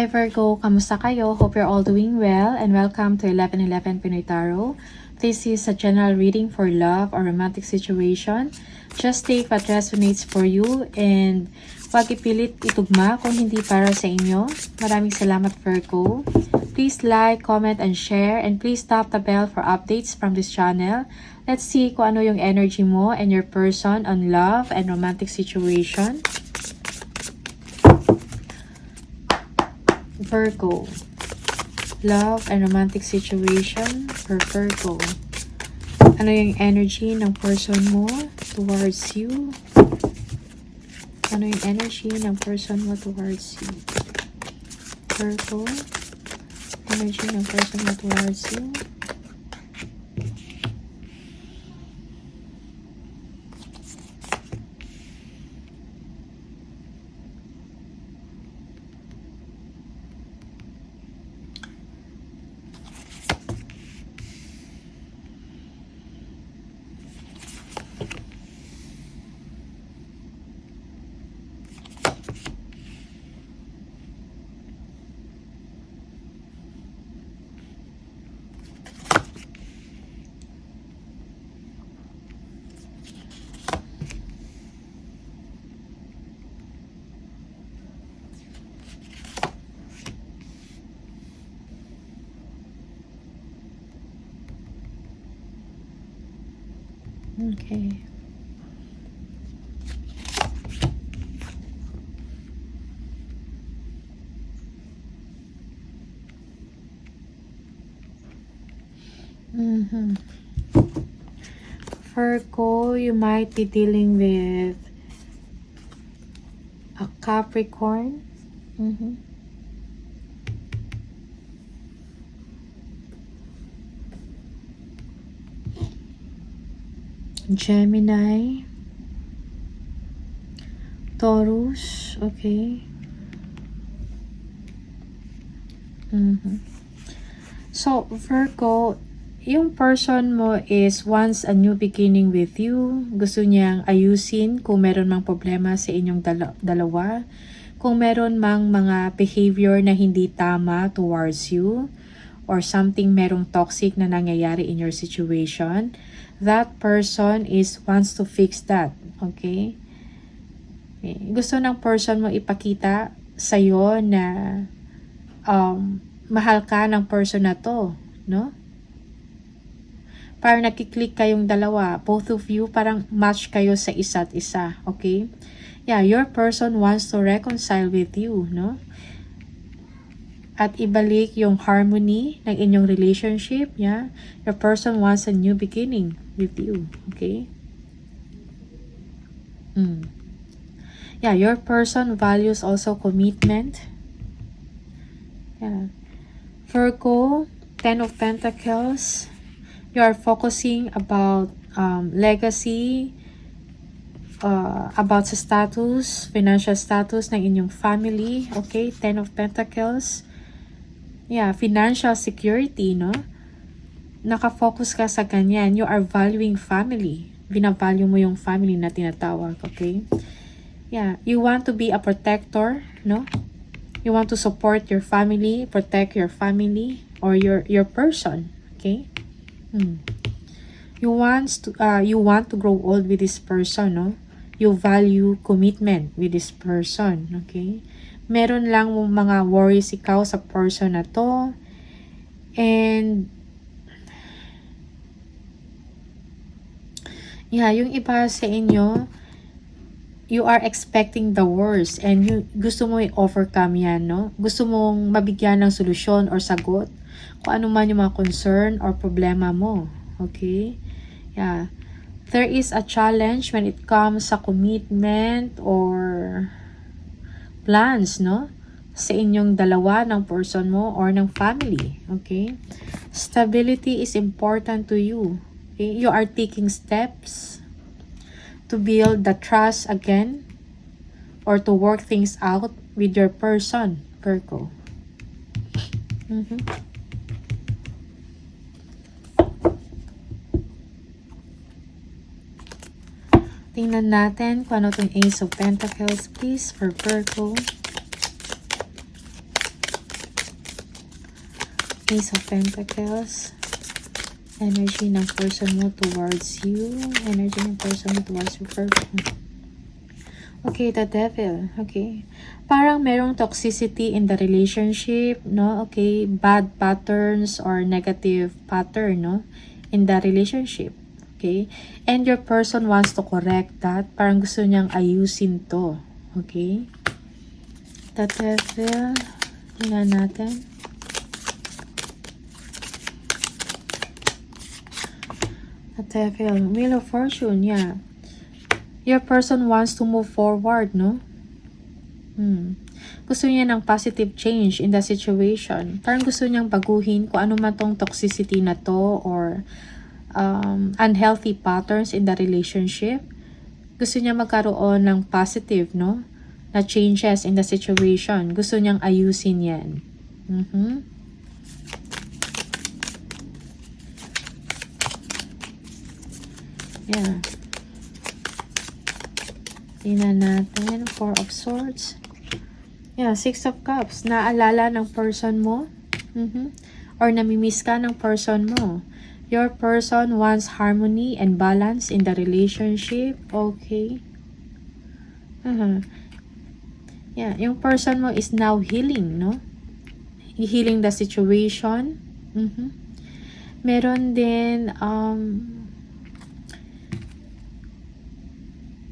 Hi Virgo, kamusta kayo? Hope you're all doing well and welcome to 1111 Pinoy Tarot. This is a general reading for love or romantic situation. Just take what resonates for you and huwag ipilit itugma kung hindi para sa inyo. Maraming salamat Virgo. Please like, comment, and share and please tap the bell for updates from this channel. Let's see kung ano yung energy mo and your person on love and romantic situation. Virgo, love and romantic situation for Virgo. Ano yung energy ng person mo towards you? Ano yung energy ng person mo towards you? Virgo, energy ng person mo towards you. Okay. Virgo, you might be dealing with a Capricorn. Gemini, Taurus, okay. So, Virgo, yung person mo is wants a new beginning with you. Gusto niyang ayusin kung meron mang problema sa inyong dalawa. Kung meron mang mga behavior na hindi tama towards you or something merong toxic na nangyayari in your situation, that person wants to fix that. Okay? Gusto ng person mo ipakita sa'yo na mahal ka ng person na to, no? Parang nakiklik kayong dalawa. Both of you parang match kayo sa isa't isa. Okay? Yeah, your person wants to reconcile with you, no? At ibalik yung harmony ng inyong relationship. Yeah? Your person wants a new beginning with you. Okay? Yeah, your person values also commitment. Yeah. Virgo, Ten of Pentacles. You are focusing about legacy, about sa status, financial status ng inyong family. Okay, Ten of Pentacles. Yeah, financial security, no? Nakafocus ka sa ganyan. You are valuing family. Binavalue mo yung family na tinatawag, okay? Yeah, you want to be a protector, no? You want to support your family, protect your family or your person, okay? You want to grow old with this person, no? You value commitment with this person, okay? Meron lang mga worries ikaw sa person na to. And yeah, yung iba sa inyo, you are expecting the worst and you gusto mo i-overcome yan, no? Gusto mong mabigyan ng solusyon or sagot kung ano man yung mga concern or problema mo. Okay? Yeah. There is a challenge when it comes sa commitment or plans, no? Sa inyong dalawa ng person mo or ng family. Okay? Stability is important to you. Okay? You are taking steps to build the trust again or to work things out with your person, Virgo. Tingnan natin kung ano itong Ace of Pentacles, please, for Virgo. Ace of Pentacles. Energy ng person mo towards you. Energy ng person mo towards your person. Okay, the Devil. Okay. Parang merong toxicity in the relationship, no? Okay, bad patterns or negative pattern, no? In the relationship. Okay? And your person wants to correct that. Parang gusto niyang ayusin to. Okay? The Devil. Tingnan natin. The Devil. Wheel of Fortune, yeah. Your person wants to move forward, no? Gusto niya ng positive change in the situation. Parang gusto niyang baguhin kung ano man tong toxicity na to or unhealthy patterns in the relationship. Gusto niya magkaroon ng positive, no? Na changes in the situation. Gusto niyang ayusin yan. Yeah. Tingnan natin. 4 of Swords. Yeah, 6 of Cups. Naalala ng person mo. Or namimiss ka ng person mo. Your person wants harmony and balance in the relationship. Okay. Yeah, yung person mo is now healing, no? Healing the situation. Meron din,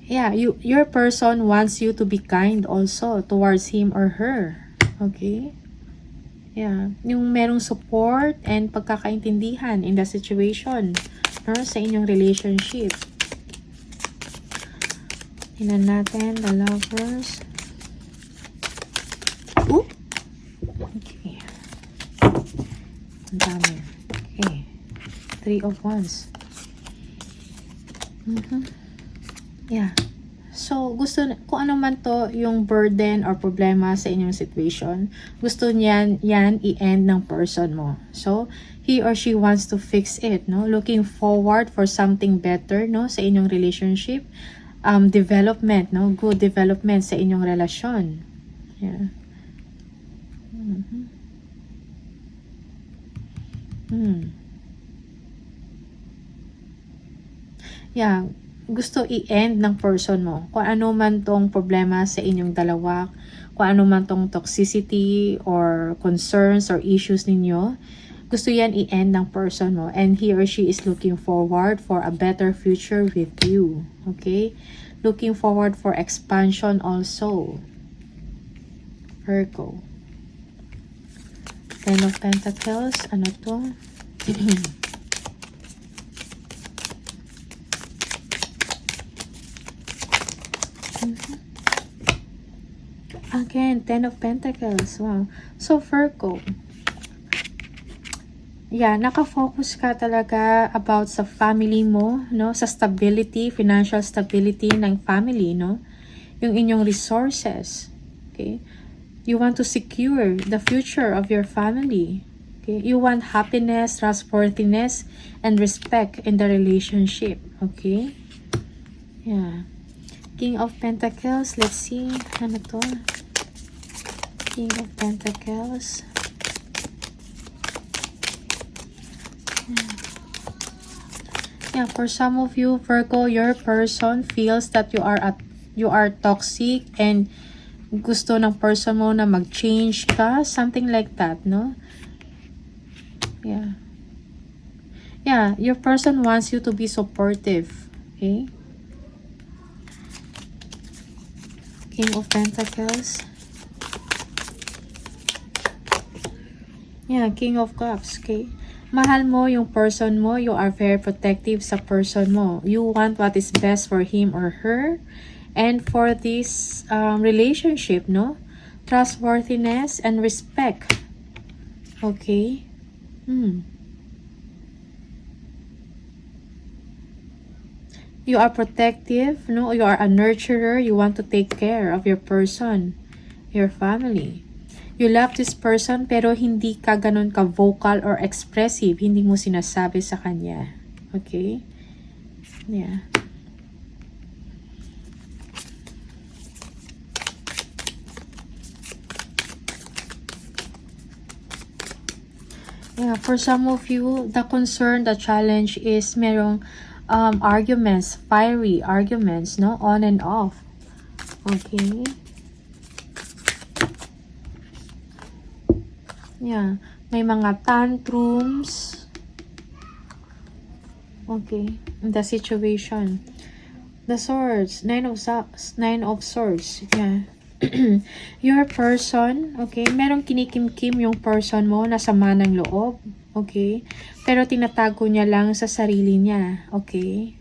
yeah, your person wants you to be kind also towards him or her. Okay? Yeah. Yung merong support and pagkakaintindihan in the situation, no? Sa inyong relationship. Tingnan natin, the Lovers. Oop! Okay. Ang dami. Okay. 3 of Wands. Yeah. So, gusto, kung ano man to yung burden or problema sa inyong situation, gusto niyan yan i-end ng person mo. So, he or she wants to fix it, no? Looking forward for something better, no? Sa inyong relationship. Development, no? Good development sa inyong relasyon. Yeah. Yeah. Gusto i-end ng person mo. Kung ano man tong problema sa inyong dalawa, kung ano man tong toxicity or concerns or issues ninyo, gusto yan i-end ng person mo. And he or she is looking forward for a better future with you. Okay? Looking forward for expansion also. Virgo. 10 of Pentacles. Ano to? Again, 10 of Pentacles. Wow. So, Virgo. Yeah, nakafocus ka talaga about sa family mo, no? Sa stability, financial stability ng family, no? Yung inyong resources. Okay? You want to secure the future of your family. Okay? You want happiness, trustworthiness, and respect in the relationship. Okay? Yeah. King of Pentacles. Let's see. Ano to? King of Pentacles. Yeah, for some of you, Virgo, your person feels that you are toxic and gusto ng person mo na mag-change ka, something like that, no? Yeah. Yeah, your person wants you to be supportive, okay? King of Pentacles. Yeah, King of Cups, okay? Mahal mo yung person mo, you are very protective sa person mo. You want what is best for him or her. And for this relationship, no? Trustworthiness and respect. Okay? You are protective, no? You are a nurturer. You want to take care of your person, your family. You love this person pero hindi ka ganun ka vocal or expressive. Hindi mo sinasabi sa kanya. Okay? Yeah. Yeah, for some of you, the concern, the challenge is merong arguments, fiery arguments, no? On and off. Okay. Yeah. May mga tantrums. Okay. In the situation. The swords. Nine of swords. Yeah. Your person, okay, merong kinikimkim yung person mo na sama ng loob, okay, pero tinatago niya lang sa sarili niya, okay.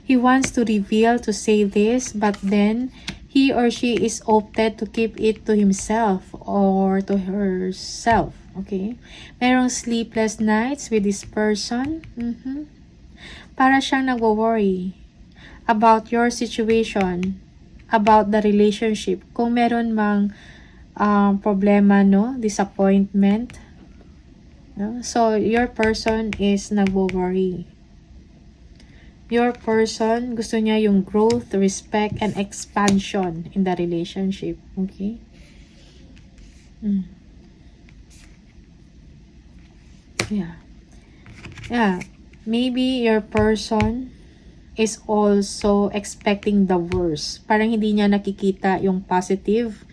He wants to reveal, to say this, but then he or she is opted to keep it to himself or to herself, okay. Merong sleepless nights with this person, para siyang nagwo-worry about your situation, about the relationship. Kung meron mang problema, no? Disappointment. No? So, your person is nagwo-worry. Your person, gusto niya yung growth, respect, and expansion in the relationship. Okay? Yeah. Yeah. Maybe your person is also expecting the worst. Parang hindi niya nakikita yung positive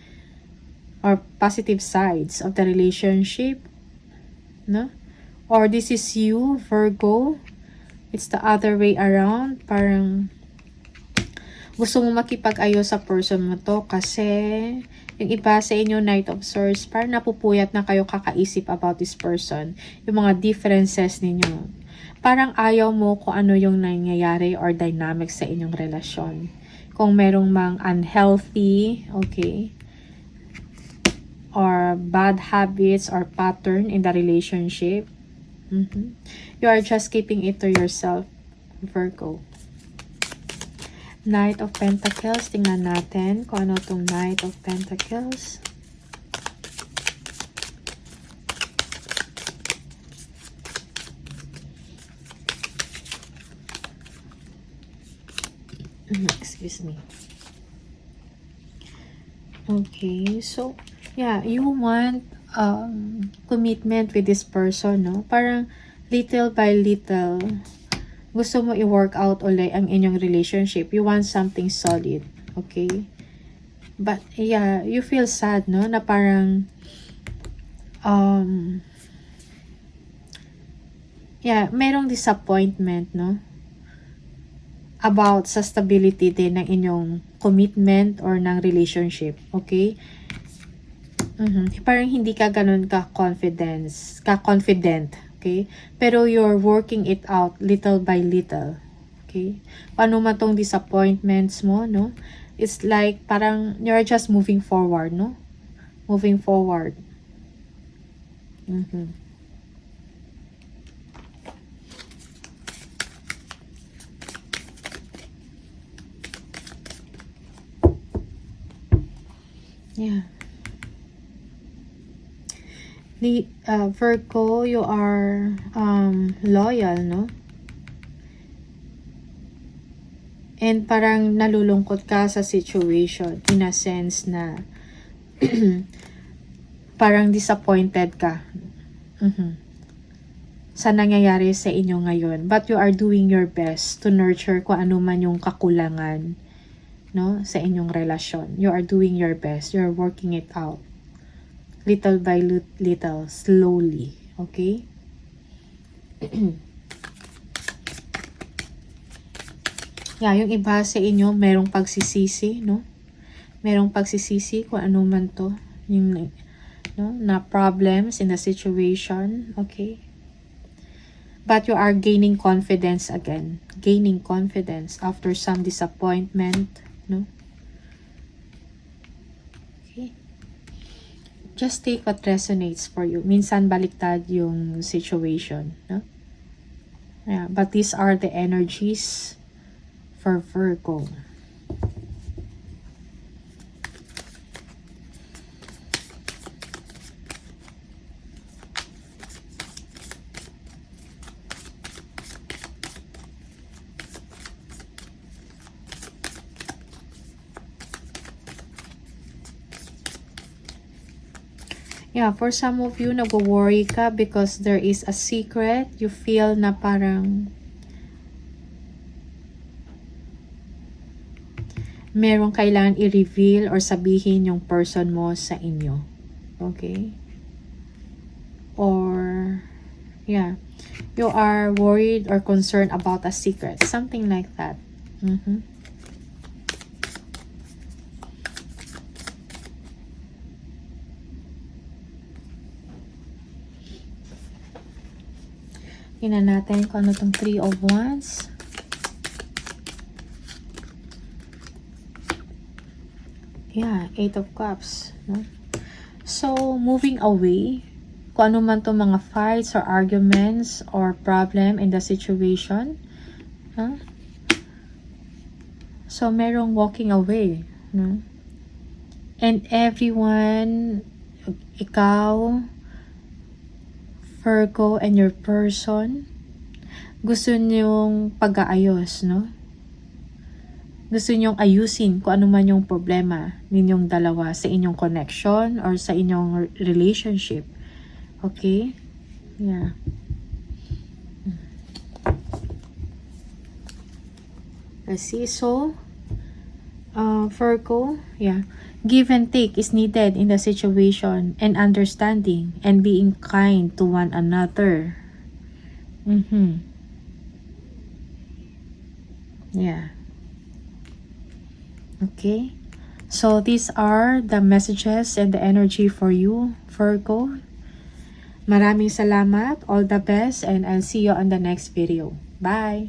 or positive sides of the relationship, no? Or this is you, Virgo. It's the other way around. Parang gusto mo makipag-ayos sa person mo to kasi yung iba sa inyo, Knight of Swords, parang napupuyat na kayo kakaisip about this person. Yung mga differences ninyo. Parang ayaw mo kung ano yung nangyayari or dynamics sa inyong relasyon. Kung merong mang unhealthy, okay, or bad habits or pattern in the relationship, you are just keeping it to yourself, Virgo. Knight of Pentacles, tingnan natin kung ano itong Knight of Pentacles. Excuse me. Okay, so yeah, you want commitment with this person, no? Parang little by little gusto mo i-work out ulit ang inyong relationship. You want something solid, okay? But yeah, you feel sad, no? Na parang yeah, merong disappointment, no? About sa stability din ng inyong commitment or ng relationship, okay? Parang hindi ka ganun ka-confident, okay? Pero you're working it out little by little, okay? Paano man tong disappointments mo, no? It's like parang you're just moving forward, no? Moving forward. Yeah. Virgo, you are loyal, no? And parang nalulungkot ka sa situation in a sense na parang disappointed ka sa nangyayari sa inyo ngayon. But you are doing your best to nurture kung ano man yung kakulangan, no, sa inyong relasyon. You are doing your best. You're working it out. Little by little, slowly. Okay? Yeah, yung iba sa inyo, merong pagsisisi, no? Merong pagsisisi kung ano man to. Yung, no, na problems in the situation. Okay? But you are gaining confidence again. Gaining confidence after some disappointment, no? Okay. Just take what resonates for you. Minsan baliktad yung situation, no? Yeah, but these are the energies for Virgo. Yeah, for some of you, nag-worry ka because there is a secret. You feel na parang merong kailangan i-reveal or sabihin yung person mo sa inyo. Okay? Or, yeah, you are worried or concerned about a secret. Something like that. Tingnan natin kung ano itong 3 of Wands. Yeah, 8 of Cups. No? So, moving away, kung ano man itong mga fights or arguments or problem in the situation. Huh? So, merong walking away. No? And everyone, ikaw, Virgo, and your person, gusto niyong pag-aayos, no? Gusto niyong ayusin kung ano man yung problema ninyong dalawa sa inyong connection or sa inyong relationship. Okay? Yeah. Let's see. So, Virgo, yeah. Give and take is needed in the situation, and understanding and being kind to one another. Yeah. Okay. So these are the messages and the energy for you, Virgo. Maraming salamat. All the best, and I'll see you on the next video. Bye.